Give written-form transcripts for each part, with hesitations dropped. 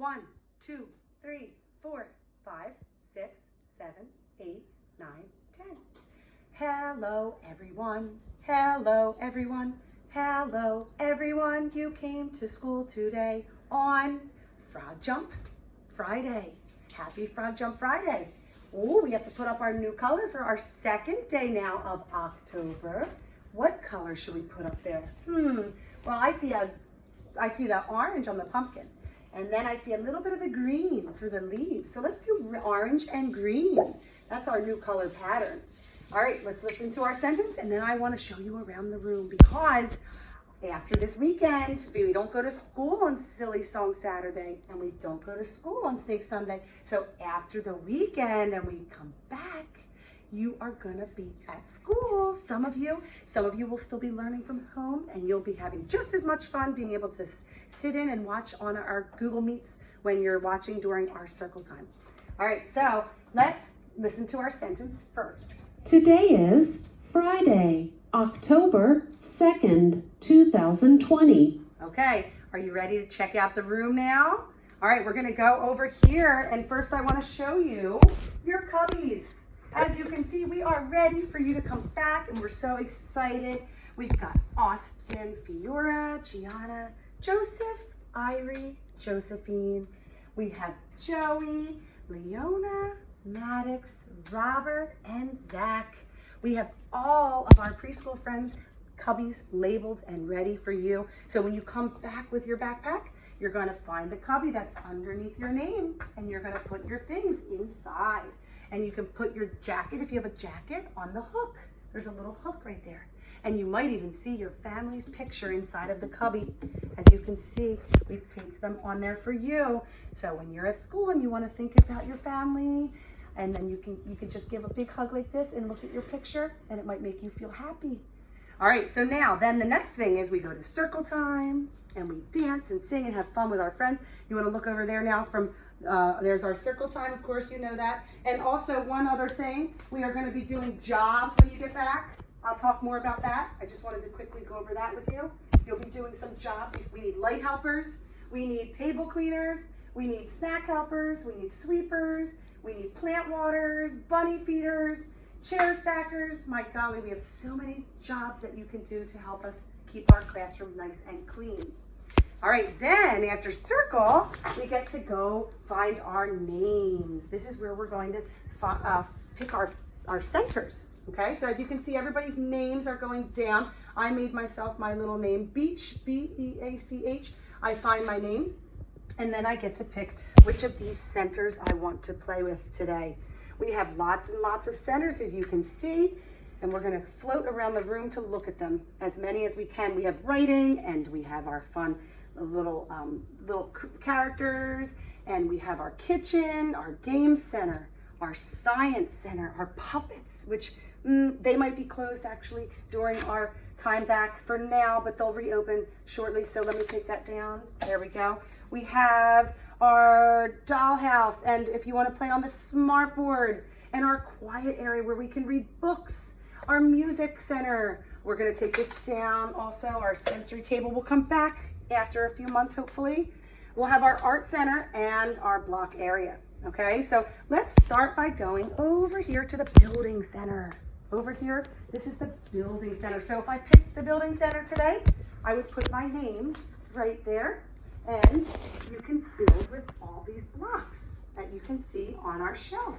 1, 2, 3, 4, 5, 6, 7, 8, 9, 10. Hello, everyone. Hello, everyone. Hello, everyone. You came to school today on Frog Jump Friday. Happy Frog Jump Friday. Oh, we have to put up our new color for our second day now of October. What color should we put up there? Well, I see the orange on the pumpkin. And then I see a little bit of the green for the leaves. So let's do orange and green. That's our new color pattern. All right, let's listen to our sentence, and then I want to show you around the room, because after this weekend, we don't go to school on Silly Song Saturday, and we don't go to school on Snake Sunday. So after the weekend and we come back, you are gonna be at school. Some of you will still be learning from home, and you'll be having just as much fun being able to sit in and watch on our Google Meets when you're watching during our circle time. All right, so let's listen to our sentence first. Today is Friday, October 2nd, 2020. Okay, are you ready to check out the room now? All right, we're gonna go over here, and first I wanna show you your cubbies. As you can see, we are ready for you to come back, and we're so excited. We've got Austin, Fiora, Gianna, Joseph, Irie, Josephine. We have Joey, Leona, Maddox, Robert, and Zach. We have all of our preschool friends' cubbies labeled and ready for you. So when you come back with your backpack, you're gonna find the cubby that's underneath your name, and you're gonna put your things inside. And you can put your jacket, if you have a jacket, on the hook. There's a little hook right there. And you might even see your family's picture inside of the cubby. As you can see, we've taped them on there for you. So when you're at school and you want to think about your family, and then you can just give a big hug like this and look at your picture, and it might make you feel happy. All right, so now then the next thing is we go to circle time, and we dance and sing and have fun with our friends. You want to look over there now from there's our circle time, of course, you know that. And also one other thing, we are going to be doing jobs when you get back. I'll talk more about that. I just wanted to quickly go over that with you. You'll be doing some jobs. We need light helpers, we need table cleaners, we need snack helpers, we need sweepers, we need plant waters, bunny feeders, chair stackers. My golly, we have so many jobs that you can do to help us keep our classroom nice and clean. All right, then after circle, we get to go find our names. This is where we're going to pick our centers. Okay, so as you can see, everybody's names are going down. I made myself my little name, Beach, B-E-A-C-H. I find my name, and then I get to pick which of these centers I want to play with today. We have lots and lots of centers, as you can see, and we're gonna float around the room to look at them, as many as we can. We have writing, and we have our fun little characters, and we have our kitchen, our game center, our science center, our puppets, which they might be closed actually during our time back for now, but they'll reopen shortly. So let me take that down. There we go. We have our dollhouse, and if you want to play on the smart board, and our quiet area where we can read books, our music center. We're going to take this down also. Our sensory table will come back after a few months, hopefully. We'll have our art center and our block area. Okay, so let's start by going over here to the building center. Over here, this is the building center. So if I picked the building center today, I would put my name right there, and you can build with all these blocks that you can see on our shelf.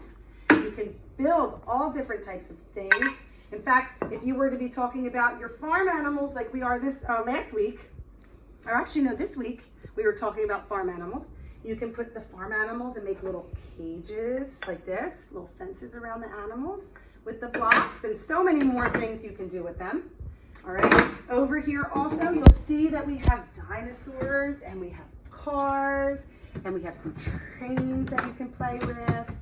You can build all different types of things. In fact, if you were to be talking about your farm animals like we are this last week, or actually no, this week, we were talking about farm animals. You can put the farm animals and make little cages like this, little fences around the animals with the blocks, and so many more things you can do with them. All right, over here also, you'll see that we have dinosaurs, and we have cars, and we have some trains that you can play with.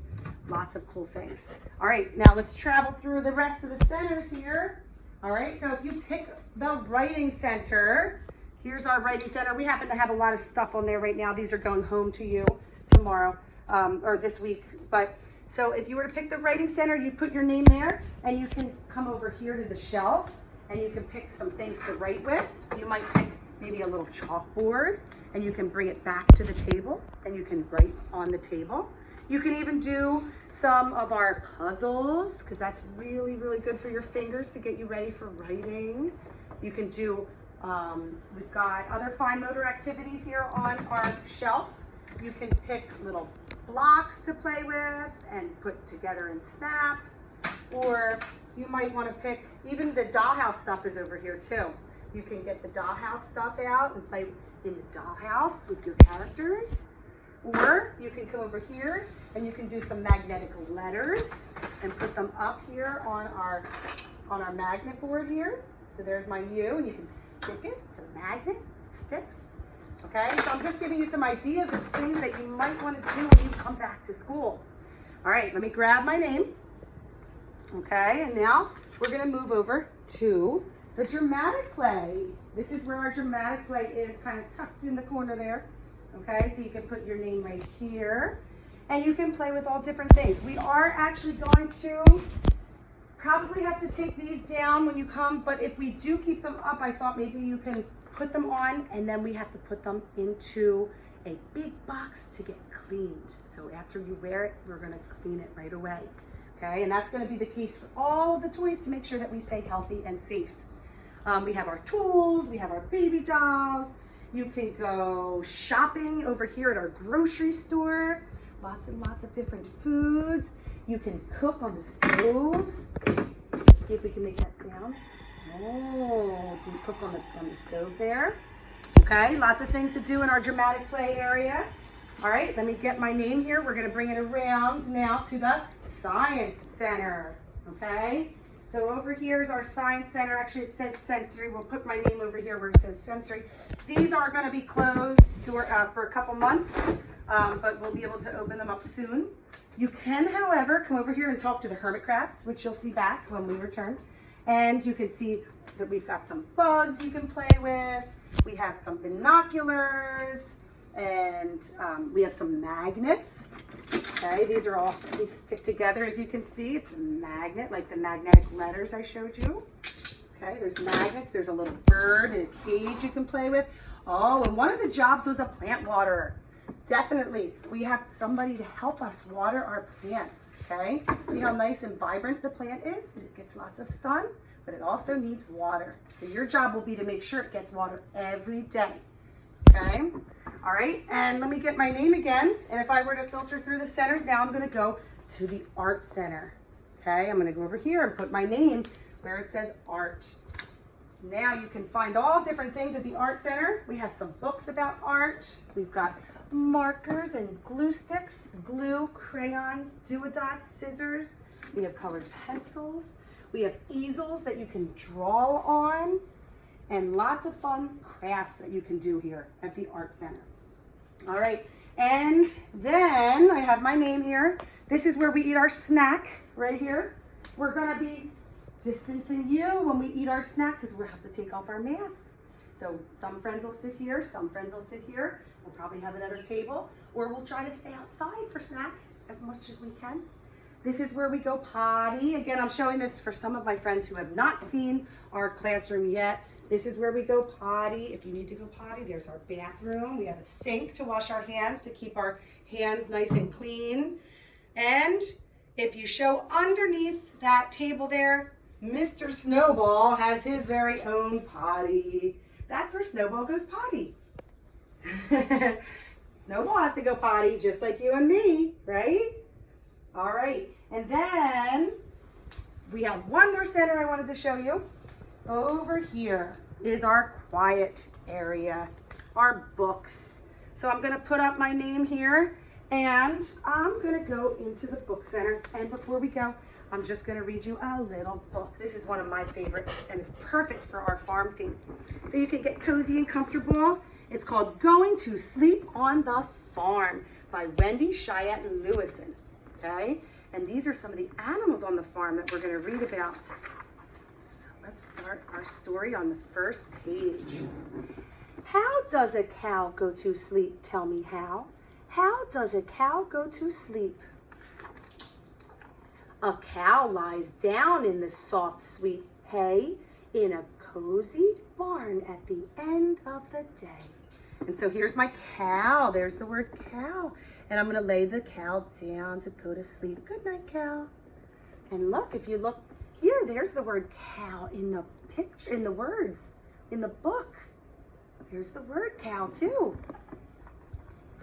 Lots of cool things. All right, now let's travel through the rest of the centers here. All right, so if you pick the writing center, here's our writing center. We happen to have a lot of stuff on there right now. These are going home to you tomorrow or this week. But so if you were to pick the writing center, you put your name there, and you can come over here to the shelf, and you can pick some things to write with. You might pick maybe a little chalkboard. and you can bring it back to the table and you can write on the table. You can even do some of our puzzles because that's really, really good for your fingers to get you ready for writing. You can do, we've got other fine motor activities here on our shelf. You can pick little blocks to play with and put together and snap, or you might want to pick, even the dollhouse stuff is over here too. You can get the dollhouse stuff out and play in the dollhouse with your characters. Or you can come over here and you can do some magnetic letters and put them up here on our magnet board here. So there's my U, and you can stick it. It's a magnet, it sticks. Okay, so I'm just giving you some ideas of things that you might want to do when you come back to school. All right, let me grab my name. Okay, and now we're gonna move over to the dramatic play. This is where our dramatic play is, kind of tucked in the corner there. Okay, so you can put your name right here, and you can play with all different things. We are actually going to probably have to take these down when you come, but if we do keep them up, I thought maybe you can put them on, and then we have to put them into a big box to get cleaned. So after you wear it, we're gonna clean it right away. Okay, and that's gonna be the case for all of the toys to make sure that we stay healthy and safe. We have our tools, we have our baby dolls. You can go shopping over here at our grocery store. Lots and lots of different foods. You can cook on the stove. Let's see if we can make that sound. Oh, you can cook on the stove there. Okay, lots of things to do in our dramatic play area. All right, let me get my name here. We're gonna bring it around now to the Science Center, okay? So over here is our Science Center. Actually, it says sensory. We'll put my name over here where it says sensory. These are going to be closed for a couple months, but we'll be able to open them up soon. You can, however, come over here and talk to the hermit crabs, which you'll see back when we return. And you can see that we've got some bugs you can play with. We have some binoculars, and we have some magnets. Okay, these stick together, as you can see. It's a magnet, like the magnetic letters I showed you. Okay, there's magnets. There's a little bird in a cage you can play with. Oh, and one of the jobs was a plant waterer. Definitely, we have somebody to help us water our plants, okay? See how nice and vibrant the plant is? It gets lots of sun, but it also needs water. So your job will be to make sure it gets water every day, okay? All right, and let me get my name again. And if I were to filter through the centers, now I'm gonna go to the Art Center. Okay, I'm gonna go over here and put my name where it says Art. Now you can find all different things at the Art Center. We have some books about art. We've got markers and glue sticks, glue, crayons, do-a-dots, scissors. We have colored pencils. We have easels that you can draw on, and lots of fun crafts that you can do here at the Art Center. All right, and then I have my name here. This is where we eat our snack right here. We're gonna be distancing you when we eat our snack because we'll have to take off our masks. So some friends will sit here, some friends will sit here. We'll probably have another table, or we'll try to stay outside for snack as much as we can. This is where we go potty. Again, I'm showing this for some of my friends who have not seen our classroom yet. This is where we go potty. If you need to go potty, there's our bathroom. We have a sink to wash our hands, to keep our hands nice and clean. And if you show underneath that table there, Mr. Snowball has his very own potty. That's where Snowball goes potty. Snowball has to go potty just like you and me, right? All right, and then we have one more center I wanted to show you. Over here is our quiet area, our books. So I'm gonna put up my name here, and I'm gonna go into the book center. And before we go, I'm just gonna read you a little book. This is one of my favorites, and it's perfect for our farm theme. So you can get cozy and comfortable. It's called Going to Sleep on the Farm by Wendy Lewison, okay? And these are some of the animals on the farm that we're gonna read about. So let's start our story on the first page. How does a cow go to sleep? Tell me how. How does a cow go to sleep? A cow lies down in the soft, sweet hay in a cozy barn at the end of the day. And so here's my cow. There's the word cow. And I'm gonna lay the cow down to go to sleep. Good night, cow. And look, if you look here, there's the word cow in the picture, in the words, in the book. There's the word cow too.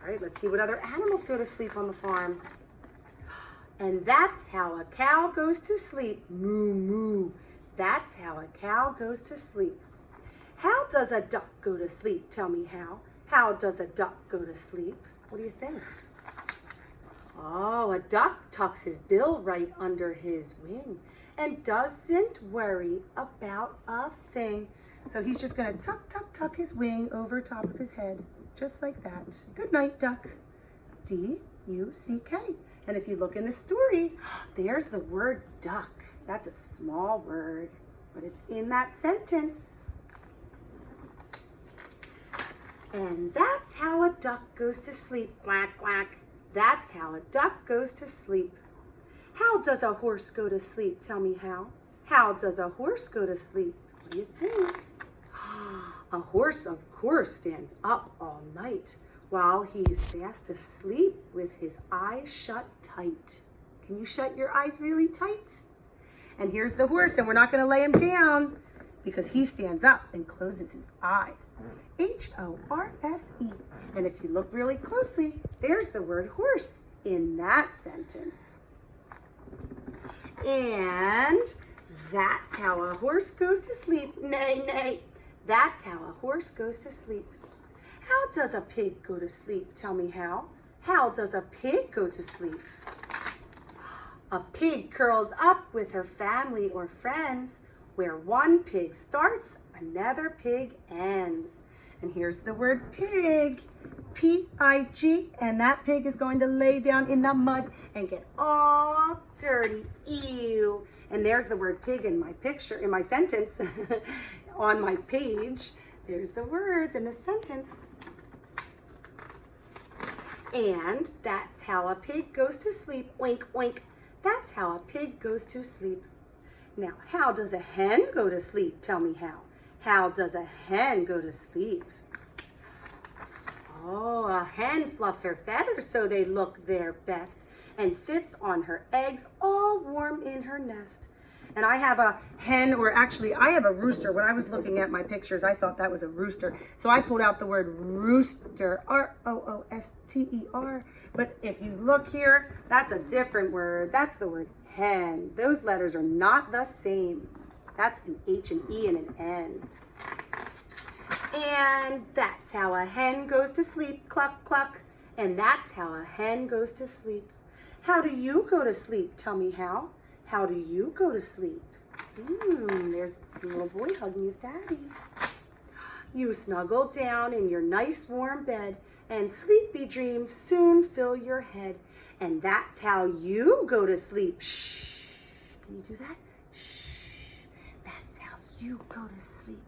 All right, let's see what other animals go to sleep on the farm. And that's how a cow goes to sleep. Moo, moo. That's how a cow goes to sleep. How does a duck go to sleep? Tell me how. How does a duck go to sleep? What do you think? Oh, a duck tucks his bill right under his wing and doesn't worry about a thing. So he's just gonna tuck, tuck, tuck his wing over top of his head, just like that. Good night, duck. D-U-C-K. And if you look in the story, there's the word duck. That's a small word, but it's in that sentence. And that's how a duck goes to sleep. Quack, quack. That's how a duck goes to sleep. How does a horse go to sleep? Tell me how. How does a horse go to sleep? What do you think? A horse, of course, stands up all night while he's fast asleep with his eyes shut tight. Can you shut your eyes really tight? And here's the horse, and we're not going to lay him down because he stands up and closes his eyes. H-O-R-S-E. And if you look really closely, there's the word horse in that sentence. And that's how a horse goes to sleep. Nay, nay. That's how a horse goes to sleep. How does a pig go to sleep? Tell me how. How does a pig go to sleep? A pig curls up with her family or friends. Where one pig starts, another pig ends. And here's the word pig, P-I-G, and that pig is going to lay down in the mud and get all dirty. Ew. And there's the word pig in my picture, in my sentence on my page. There's the words in the sentence. And that's how a pig goes to sleep. Oink, oink. That's how a pig goes to sleep. Now, how does a hen go to sleep? Tell me how. How does a hen go to sleep? Oh, a hen fluffs her feathers so they look their best and sits on her eggs all warm in her nest. And I have a hen, or actually I have a rooster. When I was looking at my pictures, I thought that was a rooster. So I pulled out the word rooster, R-O-O-S-T-E-R. But if you look here, that's a different word. That's the word hen. Those letters are not the same. That's an H, an E, and an N. And that's how a hen goes to sleep. Cluck, cluck. And that's how a hen goes to sleep. How do you go to sleep? Tell me how. How do you go to sleep? There's the little boy hugging his daddy. You snuggle down in your nice warm bed and sleepy dreams soon fill your head. And that's how you go to sleep. Shh. Can you do that? Shh. That's how you go to sleep.